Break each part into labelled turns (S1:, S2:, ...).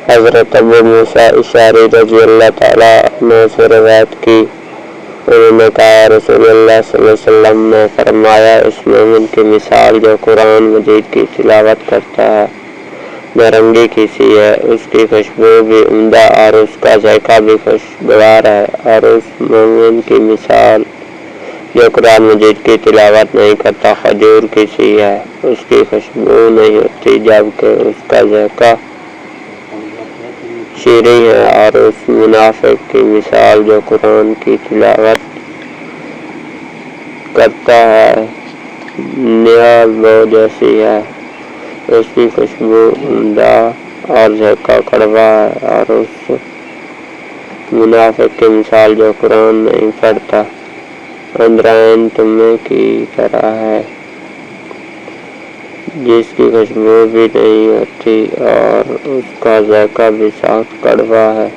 S1: حضرت ابو موسیٰ اشعری رضی اللہ تعالیٰ عنہ سے روایت کی، انہوں نے کہا رسول اللہ صلی اللہ علیہ وسلم نے فرمایا، اس مومن کی مثال جو قرآن مجید کی تلاوت کرتا ہے نارنگی کی سی ہے، اس کی خوشبو بھی عمدہ اور اس کا ذائقہ بھی خوشگوار ہے، اور اس مومن کی مثال جو قرآن مجید کی تلاوت نہیں کرتا کھجور کی سی ہے، اس کی خوشبو نہیں ہوتی جبکہ اس کا ذائقہ شیریں ہے، اور اس منافق کی مثال جو قرآن کی تلاوت کرتا ہے نیال بو جیسی ہے، اس کی خوشبو عمدہ اور ذائقہ کڑوا ہے، اور اس منافق کی مثال جو قرآن نہیں پڑھتا اندرائن تمے کی طرح ہے، جس کی خوشبو بھی نہیں ہوتی اور اس کا ذائقہ بھی سخت کڑوا ہے۔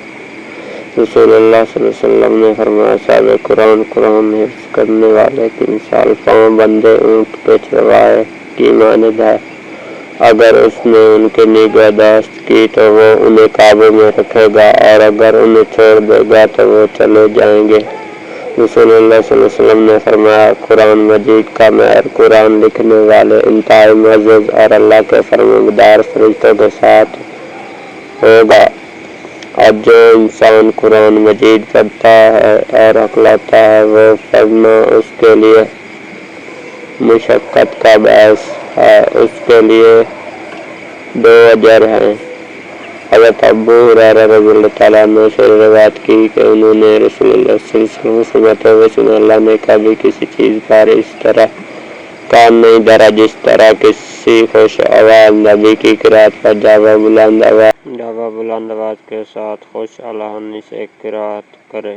S1: رسول اللہ صلی اللہ علیہ وسلم نے فرمایا، صاحب قرآن حفظ کرنے والے کی مثال پاؤں بندھے اونٹ کے چرواہے کی مانند ہے، اگر اس نے ان کی نگہداشت کی تو وہ انہیں قابو میں رکھے گا، اور اگر انہیں چھوڑ دے گا تو وہ چلے جائیں گے۔ رسول اللہ صلی اللہ علیہ وسلم نے فرمایا، قرآن مجید کا مہر قرآن لکھنے والے انتہائی معزز اور اللہ کے فرمانبردار فرشتوں کے ساتھ ہوگا، اور جو انسان قرآن مجید پڑھتا ہے اور اکھلاتا ہے وہ پڑھنا اس کے لیے مشقت کا باعث ہے، اس کے لیے 2 اجر ہیں۔ حضرت ابو ہریرہ رضی اللہ تعالیٰ عنہ سے روایت کی کہ انہوں نے رسول اللہ صلی اللہ علیہ وسلم سناتے ہوئے سنا، اللہ نے کبھی کسی چیز پر اس طرح کان نہیں دھرا جس طرح کسی خوش آواز نبی کی قرات پر جاوا بلند آواز کے ساتھ خوش الحانی سے قرات کرے۔